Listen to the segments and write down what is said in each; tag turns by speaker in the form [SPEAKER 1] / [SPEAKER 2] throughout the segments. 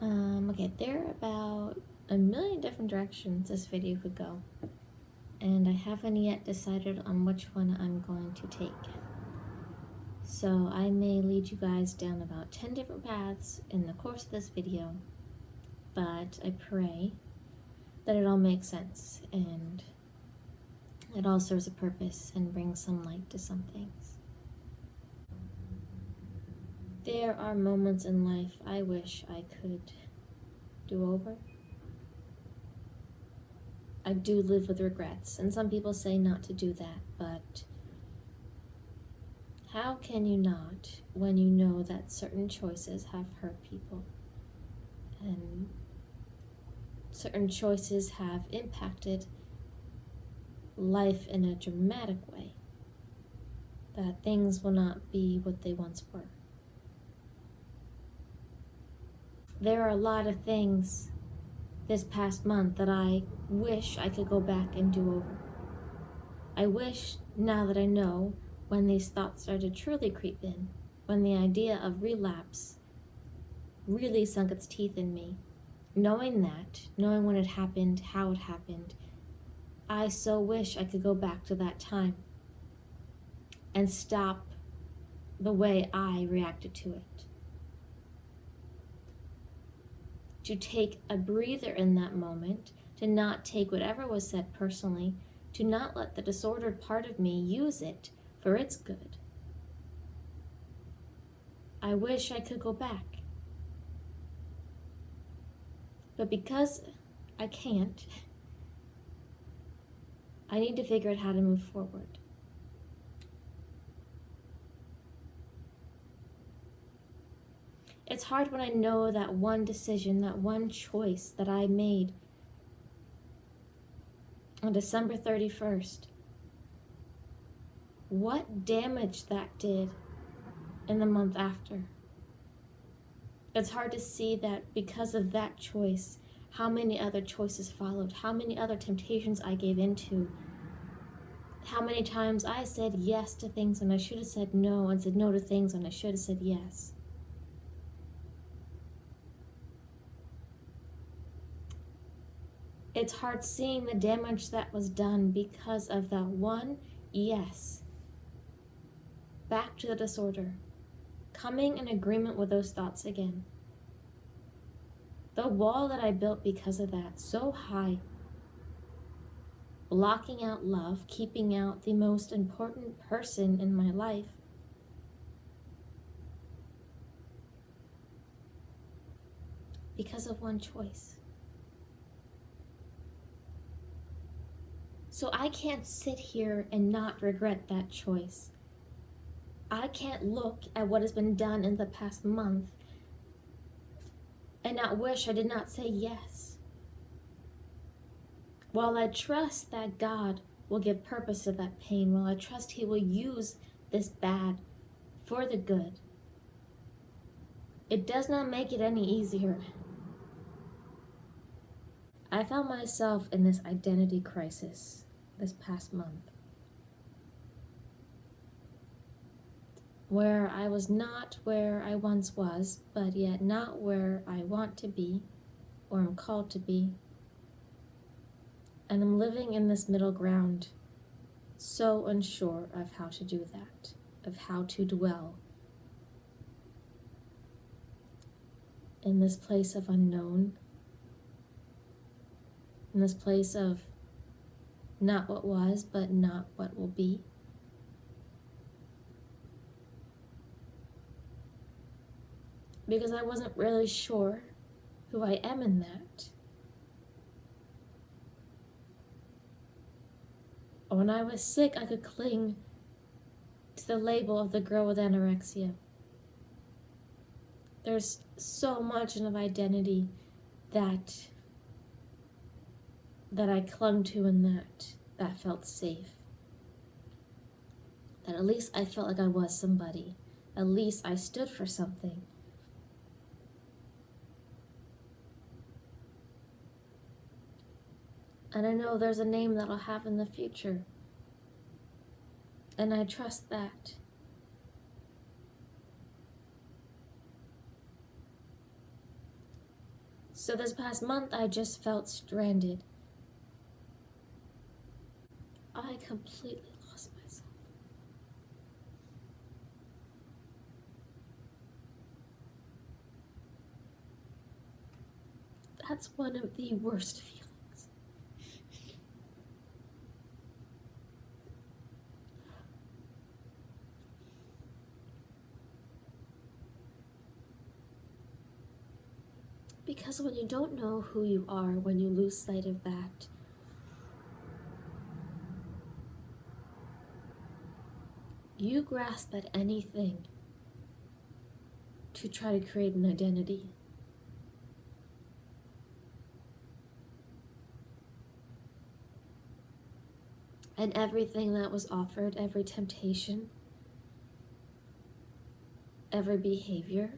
[SPEAKER 1] Okay, there are about a million different directions this video could go, and I haven't yet decided on which one I'm going to take. So I may lead you guys down about 10 different paths in the course of this video, but I pray that it all makes sense and it all serves a purpose and brings some light to some things. There are moments in life I wish I could do over. I do live with regrets, and some people say not to do that, but how can you not when you know that certain choices have hurt people and certain choices have impacted life in a dramatic way, that things will not be what they once were. There are a lot of things this past month that I wish I could go back and do over. I wish, now that I know when these thoughts started to truly creep in, when the idea of relapse really sunk its teeth in me, knowing when it happened, how it happened, I so wish I could go back to that time and stop the way I reacted to it. To take a breather in that moment, to not take whatever was said personally, to not let the disordered part of me use it for its good. I wish I could go back. But because I can't, I need to figure out how to move forward. It's hard when I know that one decision, that one choice that I made on December 31st, what damage that did in the month after. It's hard to see that because of that choice, how many other choices followed, how many other temptations I gave into, how many times I said yes to things when I should have said no, and said no to things when I should have said yes. It's hard seeing the damage that was done because of that one yes. Back to the disorder. Coming in agreement with those thoughts again. The wall that I built because of that, so high. Blocking out love, keeping out the most important person in my life. Because of one choice. So I can't sit here and not regret that choice. I can't look at what has been done in the past month and not wish I did not say yes. While I trust that God will give purpose to that pain, while I trust He will use this bad for the good, it does not make it any easier. I found myself in this identity crisis this past month, where I was not where I once was, but yet not where I want to be or am called to be. And I'm living in this middle ground, so unsure of how to do that, of how to dwell in this place of unknown, in this place of not what was, but not what will be. Because I wasn't really sure who I am in that. When I was sick, I could cling to the label of the girl with anorexia. There's so much of identity that I clung to in that felt safe. That at least I felt like I was somebody. At least I stood for something. And I know there's a name that I'll have in the future. And I trust that. So this past month, I just felt stranded. I completely lost myself. That's one of the worst feelings. Because when you don't know who you are, when you lose sight of that, you grasp at anything to try to create an identity. And everything that was offered, every temptation, every behavior,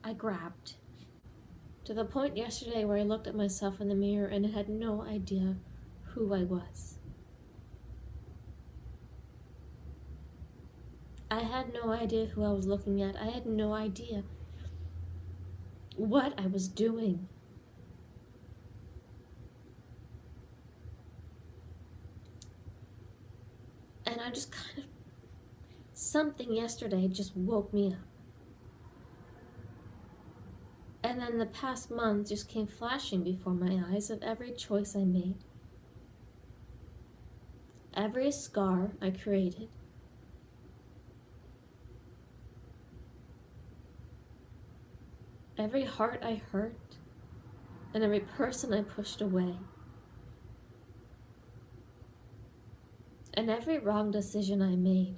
[SPEAKER 1] I grabbed. To the point yesterday where I looked at myself in the mirror and had no idea who I was. I had no idea who I was looking at. I had no idea what I was doing. And I just something yesterday just woke me up. And then the past month just came flashing before my eyes of every choice I made. Every scar I created. Every heart I hurt. And every person I pushed away. And every wrong decision I made.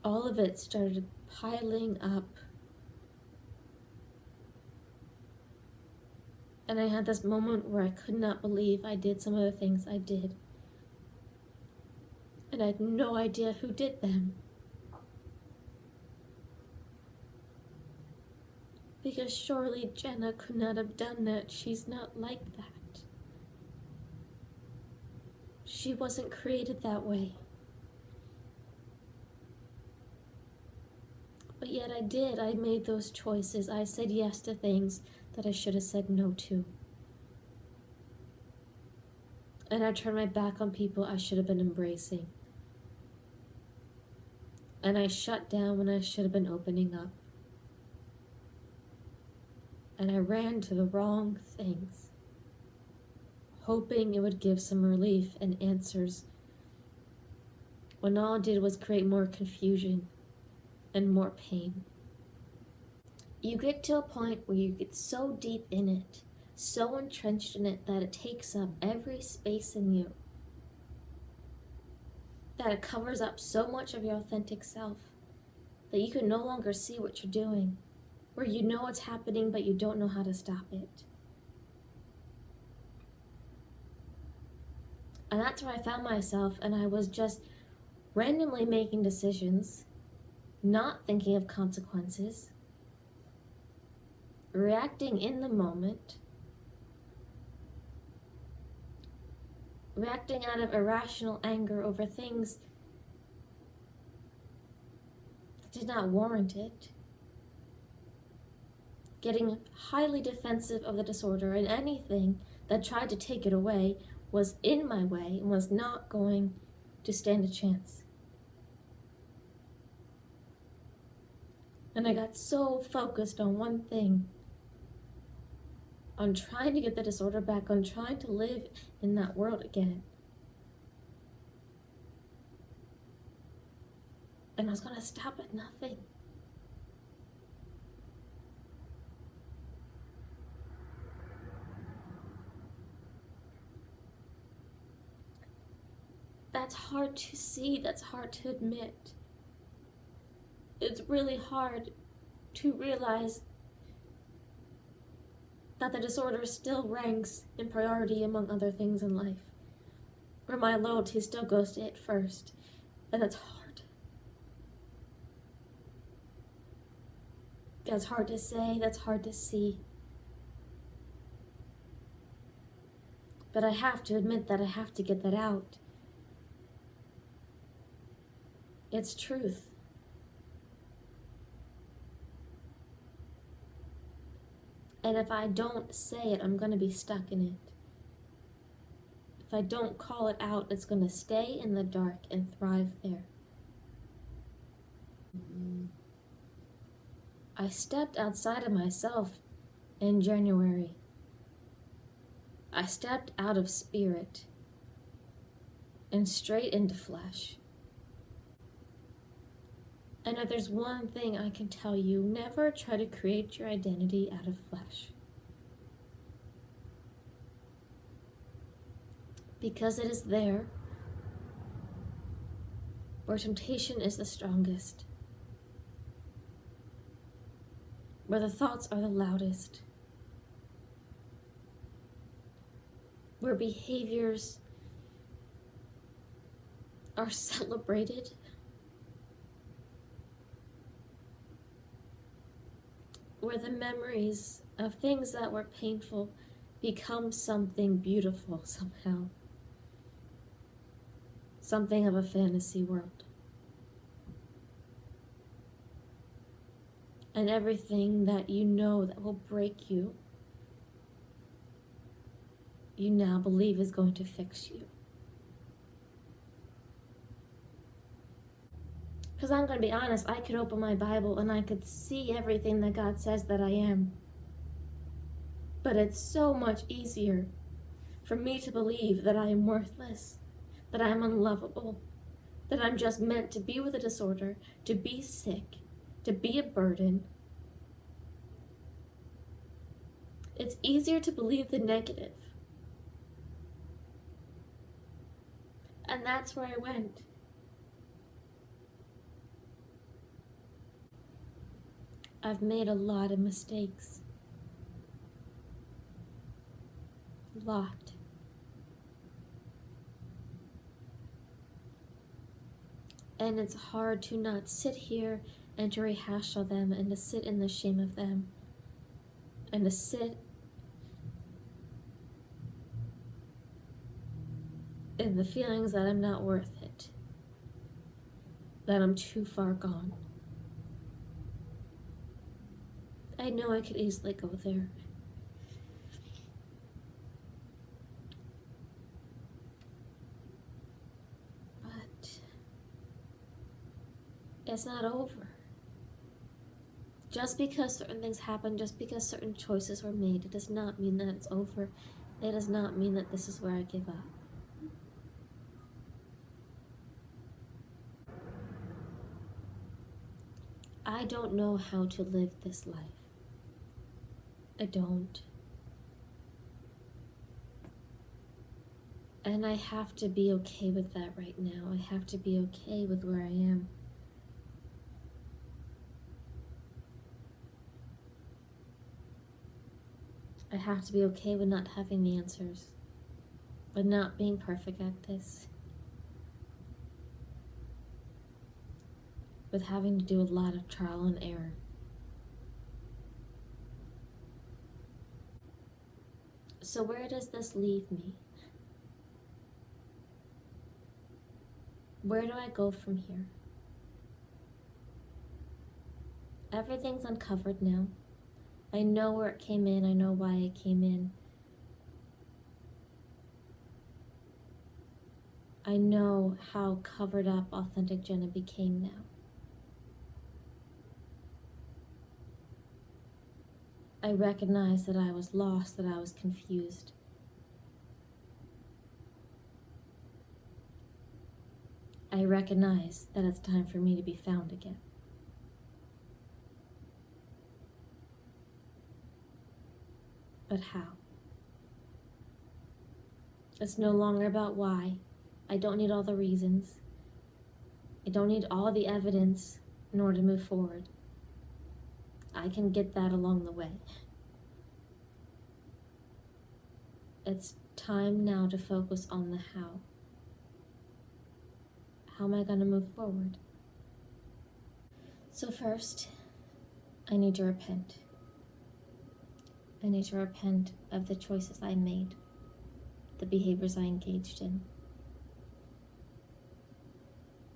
[SPEAKER 1] All of it started piling up. And I had this moment where I could not believe I did some of the things I did. And I had no idea who did them. Because surely Jenna could not have done that. She's not like that. She wasn't created that way. But yet I did. I made those choices. I said yes to things that I should have said no to. And I turned my back on people I should have been embracing. And I shut down when I should have been opening up. And I ran to the wrong things, hoping it would give some relief and answers, when all it did was create more confusion and more pain. You get to a point where you get so deep in it, so entrenched in it, that it takes up every space in you, that it covers up so much of your authentic self that you can no longer see what you're doing, where you know what's happening but you don't know how to stop it. And that's where I found myself, and I was just randomly making decisions, not thinking of consequences, reacting in the moment, reacting out of irrational anger over things that did not warrant it, getting highly defensive of the disorder, and anything that tried to take it away was in my way and was not going to stand a chance. And I got so focused on one thing, on trying to get the disorder back, on trying to live in that world again. And I was going to stop at nothing. That's hard to see, that's hard to admit. It's really hard to realize that the disorder still ranks in priority among other things in life, where my loyalty still goes to it first, and that's hard. That's hard to say, that's hard to see. But I have to admit that I have to get that out. It's truth. And if I don't say it, I'm going to be stuck in it. If I don't call it out, it's going to stay in the dark and thrive there. I stepped outside of myself in January. I stepped out of spirit and straight into flesh. And if there's one thing I can tell you, never try to create your identity out of flesh. Because it is there where temptation is the strongest, where the thoughts are the loudest, where behaviors are celebrated, where the memories of things that were painful become something beautiful somehow, something of a fantasy world. And everything that you know that will break you, you now believe is going to fix you. Because I'm going to be honest, I could open my Bible and I could see everything that God says that I am. But it's so much easier for me to believe that I am worthless, that I am unlovable, that I'm just meant to be with a disorder, to be sick, to be a burden. It's easier to believe the negative. And that's where I went. I've made a lot of mistakes. A lot. And it's hard to not sit here and to rehash all them and to sit in the shame of them and to sit in the feelings that I'm not worth it, that I'm too far gone. I know I could easily go there. But it's not over. Just because certain things happen, just because certain choices were made, it does not mean that it's over. It does not mean that this is where I give up. I don't know how to live this life. I don't. And I have to be okay with that right now. I have to be okay with where I am. I have to be okay with not having the answers, with not being perfect at this, with having to do a lot of trial and error. So where does this leave me? Where do I go from here? Everything's uncovered now. I know where it came in. I know why it came in. I know how covered up authentic Jenna became now. I recognize that I was lost, that I was confused. I recognize that it's time for me to be found again. But how? It's no longer about why. I don't need all the reasons. I don't need all the evidence in order to move forward. I can get that along the way. It's time now to focus on the how. How am I going to move forward? So first, I need to repent. I need to repent of the choices I made, the behaviors I engaged in.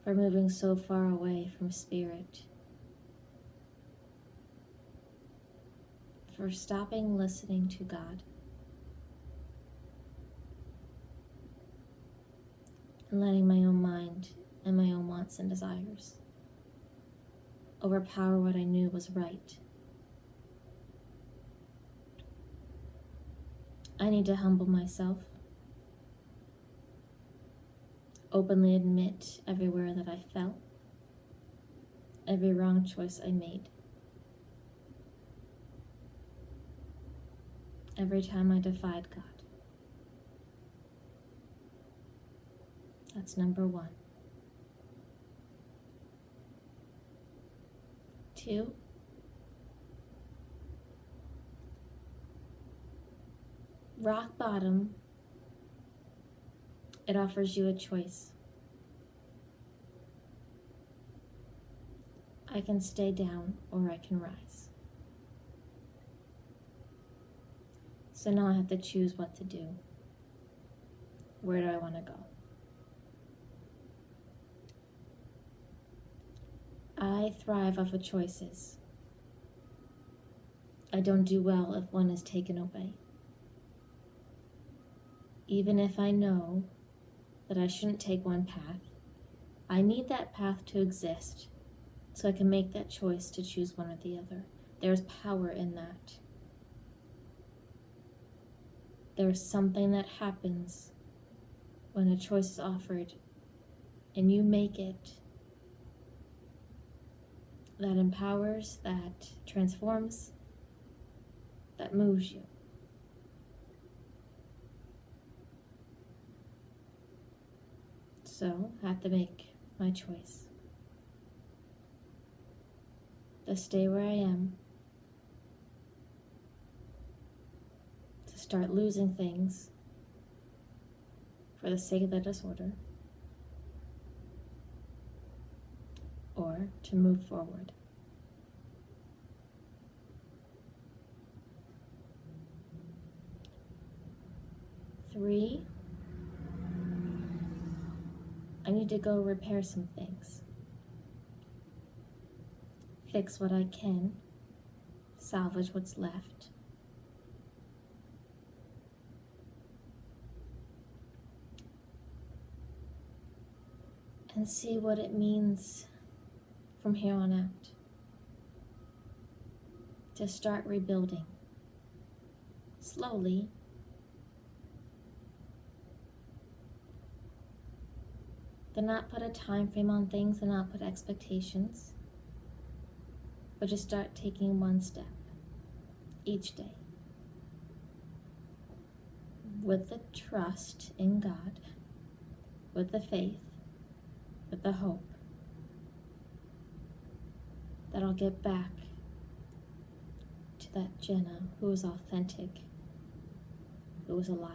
[SPEAKER 1] for moving so far away from Spirit, for stopping listening to God, and letting my own mind and my own wants and desires overpower what I knew was right. I need to humble myself, openly admit everywhere that I fell, every wrong choice I made, every time I defied God. That's number 1. 2, rock bottom, it offers you a choice. I can stay down or I can rise. So now I have to choose what to do. Where do I want to go? I thrive off of choices. I don't do well if one is taken away. Even if I know that I shouldn't take one path, I need that path to exist so I can make that choice to choose one or the other. There's power in that. There's something that happens when a choice is offered and you make it, that empowers, that transforms, that moves you. So I have to make my choice. To stay where I am, to start losing things for the sake of the disorder, or to move forward. Three, I need to go repair some things. Fix what I can, salvage what's left. And see what it means from here on out. To start rebuilding. Slowly. To not put a time frame on things and not put expectations. But just start taking one step each day. With the trust in God, with the faith, with the hope that I'll get back to that Jenna who was authentic, who was alive.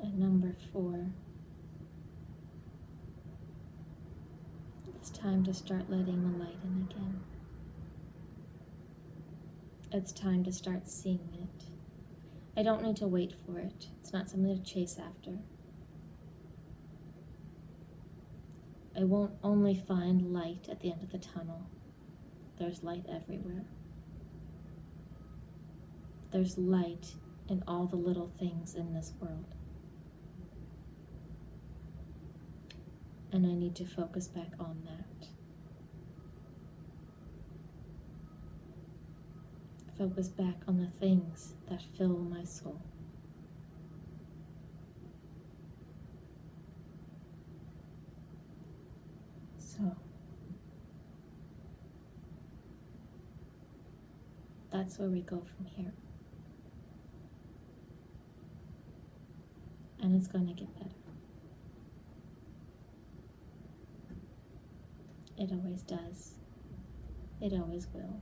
[SPEAKER 1] And number 4, it's time to start letting the light in again. It's time to start seeing it. I don't need to wait for it. It's not something to chase after. I won't only find light at the end of the tunnel. There's light everywhere. There's light in all the little things in this world. And I need to focus back on that. Focus back on the things that fill my soul. So, that's where we go from here. And it's going to get better. It always does. It always will.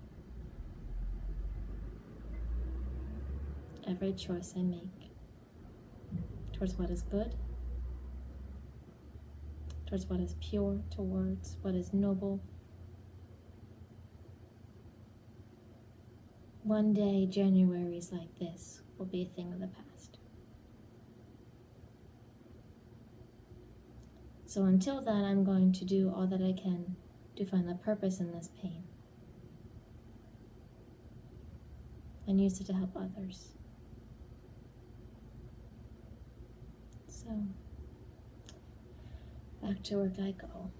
[SPEAKER 1] Every choice I make towards what is good, towards what is pure, towards what is noble, one day Januaries like this will be a thing of the past. So until then, I'm going to do all that I can to find the purpose in this pain and use it to help others. So, back to work I go.